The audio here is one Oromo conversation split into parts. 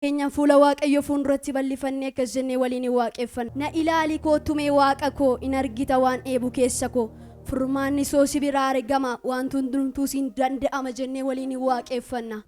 Keenya fuula Waaqayyo fuulduratti bal'ifannee akkas jennee waliin waaqeffanna. Na ilaali kootumee Waaqa koo in argita waan eebu keessa koo. Furmaanni soo si biraa argama waan hundumtuu siin danda'ama jennee waliin waaqeffanna.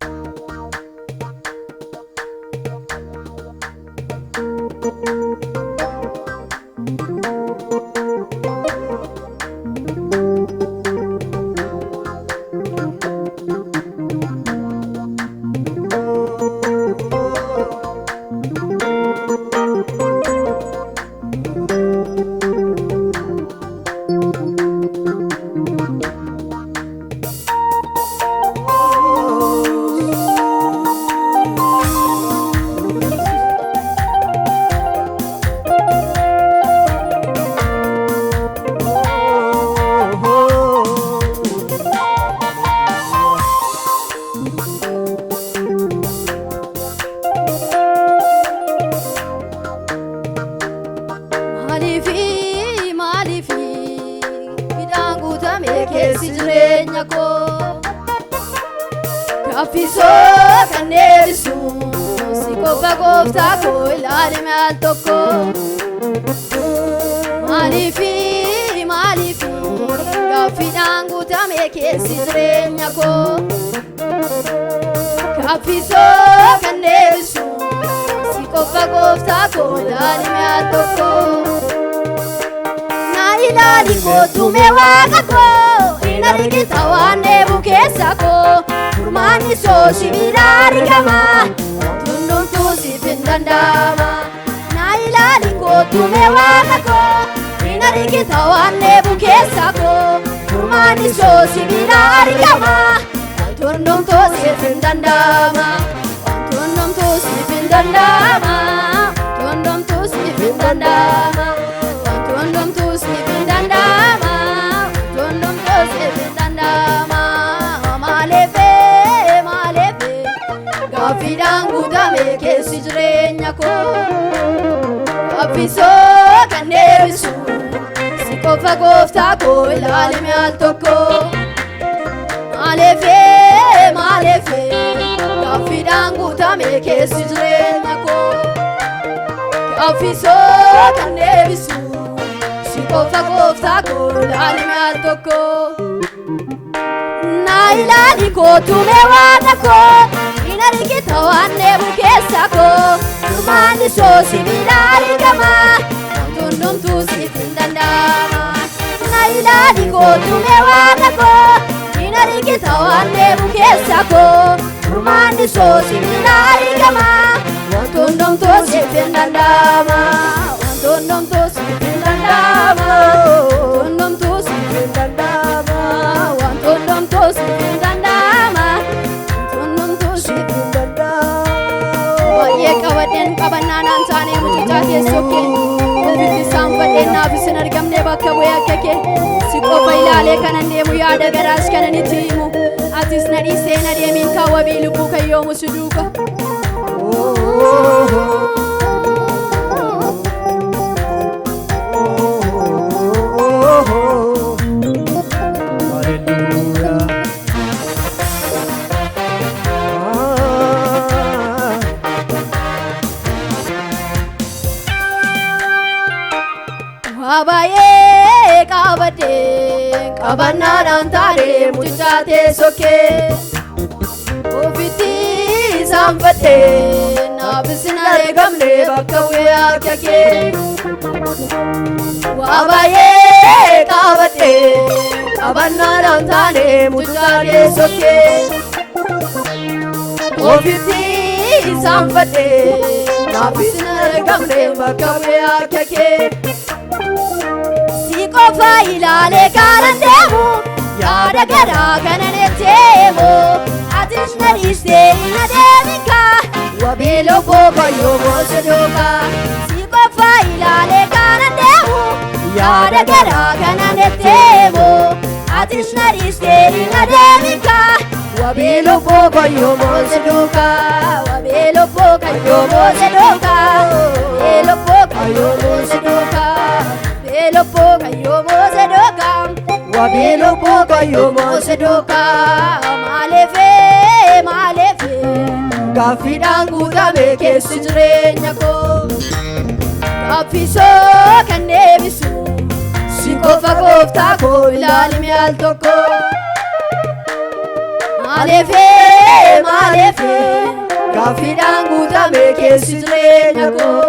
Kafiso kanebisu sikopa gofta ko ilale mal toko malifi kafidangu tame kesi drenya ko Kafiso kanebisu sikopa gofta ko ilale mal toko na ilali ko tume waka ko inarigita wane bukesa ko Furmaanni soo si biraa argama hundumtuu siif hin danda'ama na ilaali kootumee Waaqa koo hin argita waan eebu keessa koo Furmaanni soo si biraa argama hundumtuu siif hin danda'ama hundumtuu siif hin danda'ama hundumtuu siif hin danda'ama hundumtuu siif hin danda'ama hundumtuu siif hin danda'ama Kafidangu tame kesi jirenya ko Kafiso kanebisu sikopa gofta ko ilale mal toko Malefe Kafidangu tame kesi jirenya ko Kafiso kanebisu sikopa gofta ko ilale mal toko Na ilali ko tume Waaqa ko Inarigita wane bukesa ko Furmaanni soo si biraa argama hundumtuu siif hin danda'ama na ilaali kootumee Waaqa ko inarigita wane bukesa ko Furmaanni soo si biraa argama hundumtuu siif hin danda'ama hundumtuu siif hin danda'ama hundumtuu siif hin danda'ama hundumtuu siif hin danda'ama Kabaden kabanaan taane muccaate sokke ofitti saanfadhee naafisin argamne bakka bu'ee akkake si qofa ilaalee kanan deemu yaada garaas kanan itti himu atis na dhiisee na deemiin kaawwabii lubbuu kayyoomu si duuka Abaye kabade kabanaan taane muccaate sokke ofitti saanfadhe naafisin argamne bakka bu'ee akkake Abaye kabade kabanaan taane muccaate sokke ofitti saanfadhe naafisin argamne bakka bu'ee akkake Qofa ilaale kanan deemu yaada garaa kanan etteemu atis na dhiistee hin adeemika wabeelo boba yoomuu sodoka si qofa ilaale kanan deemu yaada garaa kanan etteemu atis na dhiistee hin adeemika wabeelo boba yoomuu sodoka wabeelo boba yoomuu sodoka wabeelo boba yoomuu sodoka Wabeelo boga yoomuu sodoka Wabeelo boga yoomuu sodoka Malefe gaaffiidhaan guutame keessi jireenya koo. Gaaffisoo kan deebisu si qofa gooftaa koo ilaalimi al tokko. Maaleefee gaaffiidhaan guutame keessi jireenya koo.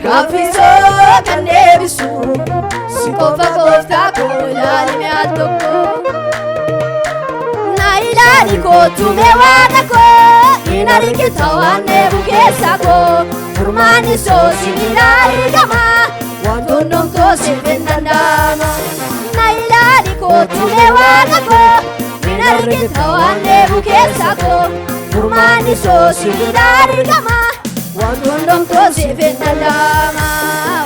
Gaaffisoo kan deebisu si qofa gooftaa koo ilaalimi al tokko. Na ilaali kootu mee waaqa koo hin argita waan dheebu keessa koo. Furmaanni soo sibiilaa argama waan hundumtuu siif hin danda'ama. Na ilaali kootu mee waaqa koo hin argita waan dheebu keessa koo. Furmaanni soo sibiilaa argama waan hundumtuu siif hin danda'ama.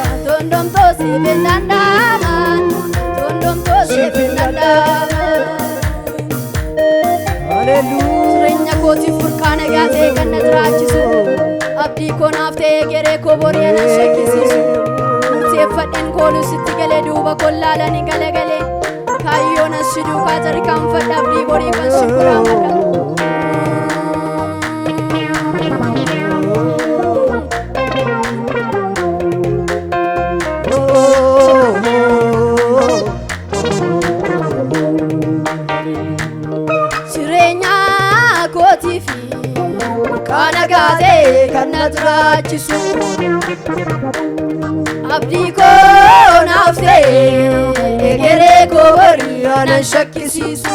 Waan hundumtuu siif hin danda'ama. Waan hundumtuu siif hin danda'ama. Jireenya kootiif burqaana gaatee kan na jiraachisu. Abdii koo naaf ta'ee geree koo boree na shakkisiisu. Murteeffadheen kooluu sitti galee duuba koo laalanii galagalee. Kaayyoon as si duukaa tarkaanfadha abdii borii kan si kuraamadha. Jireenya kootiif burqaana gaatee kan na jiraachisu. Abdii koo naaf ta'ee geree koo borii na shakkisiisu.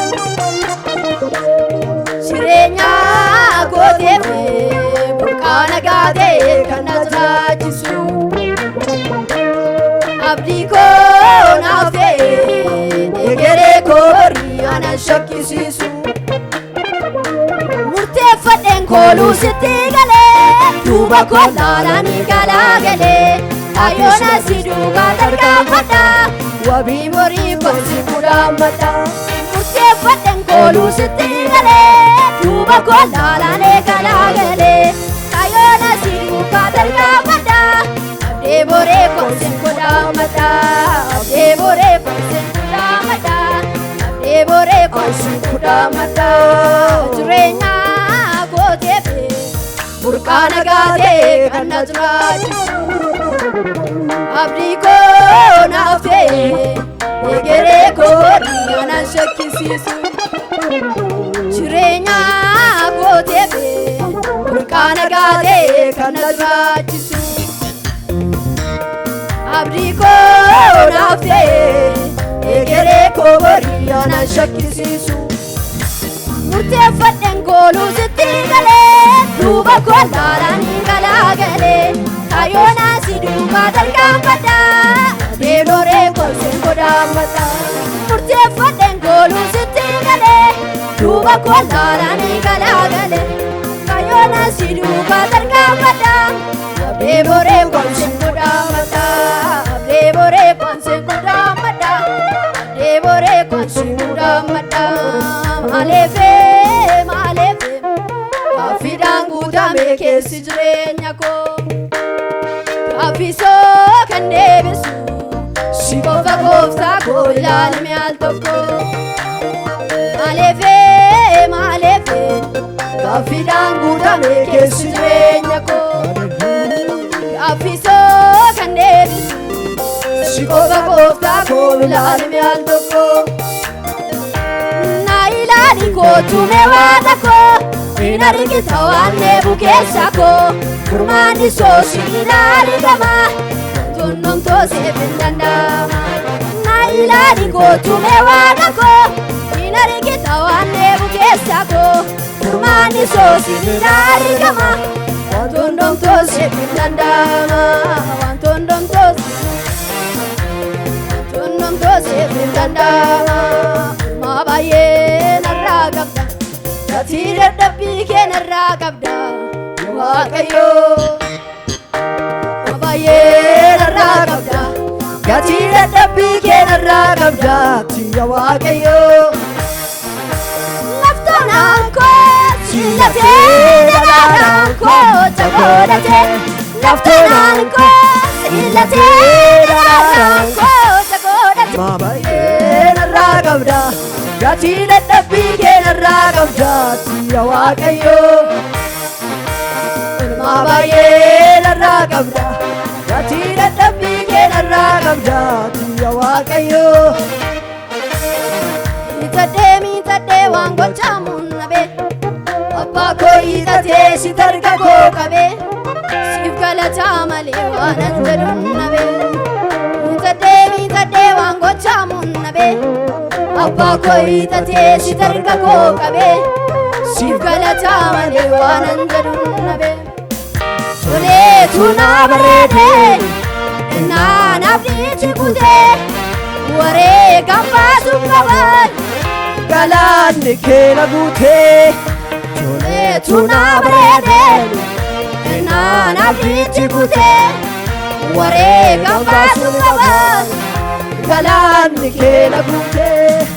Jireenya kootiif burqaana gaatee kan na jiraachisu. Abdii koo naaf ta'ee geree koo borii na shakkisiisu. Murteeffadheen kooluu sitti galee duuba koo laalanii galagalee. Kaayyoon as si duukaa tarkaanfadha wabii borii koo si kuraamadha. Murteeffadheen kooluu sitti galee duuba koo laalanii galagalee. Kaayyoon as si duukaa tarkaanfadha abdii borii koo si kuraamadha. Abdii borii koo si kuraamadha. Abdii borii koo si kuraamadha. Jireenya kootiif burqaana gaatee kan na jiraachisu. Abdii koo naaf ta'ee geree koo borii na shakkisiisu. Jireenya kootiif burqaana gaatee kan na jiraachisu. Abdii koo naaf ta'ee geree koo borii na shakkisiisu. Murteeffadheen kooluu sitti galee duuba koo laalanii galagalee. Kaayyoon as si duukaa tarkaanfadha abdii borii koo si kuraamadha. Murteeffadheen kooluu sitti galee duuba koo laalanii galagalee. Kaayyoon as si duukaa tarkaanfadha abdii borii koo si kuraamadha. Abdii borii koo si kuraamadha. Abdii borii koo si kuraamadha. Maaleefee gaaffiidhaan guutame keessi jireenya koo. Gaaffisoo kan deebisu si qofa gooftaa koo ilaalimi al tokko. Maaleefee gaaffiidhaan guutame keessi jireenya koo. Gaaffisoo kan deebisu si qofa gooftaa koo ilaalimi al tokko. Na ilaali kootu mee waaqa koo hin argita waan dheebu keessa koo. Furmaanni soo sibiilaa argama waan hundumtuu siif hin danda'ama. Na ilaali kootu mee waaqa koo hin argita waan dheebu keessa koo. Furmaanni soo sibiilaa argama waan hundumtuu siif hin danda'ama. Waan hundumtuu siif hin danda'ama. Maa baay'ee narraa qabda gatii dadhabbii kee narraa qabda Waaqayyoo. Maa baay'ee narraa qabda gatii dadhabbii kee narraa qabda Waaqayyoo. Laftoonaan koo si latee daraaraan koo jagoodhatee. Laftoonaan koo si latee daraaraan koo jagoodhatee. Maa baay'ee narraa qabda gatii dadhabbii kee narraa narraa qabdaati yaa Waaqayyo ilmaa baay'ee narraa qabda gatii dadhabbii kee narraa qabdaati yaa Waaqayyo miidhadhee waan gochaamuun nabe abbaa koo hiixatee si targa koo qabe siif galataa malee waan an jedhuun nabe miidhadhee waan gochaamuun nabe abbaa koo hiixatee si targa koo qabe siif galataa malee waan an jedhuun nabe toleetu naa bareedee innaan abdiitti kutee wareegaan baasuun qaban galaanni kee na guutee toleetu naa bareedee innaan abdiitti kutee wareegaan baasuun qaban galaanni kee na guutee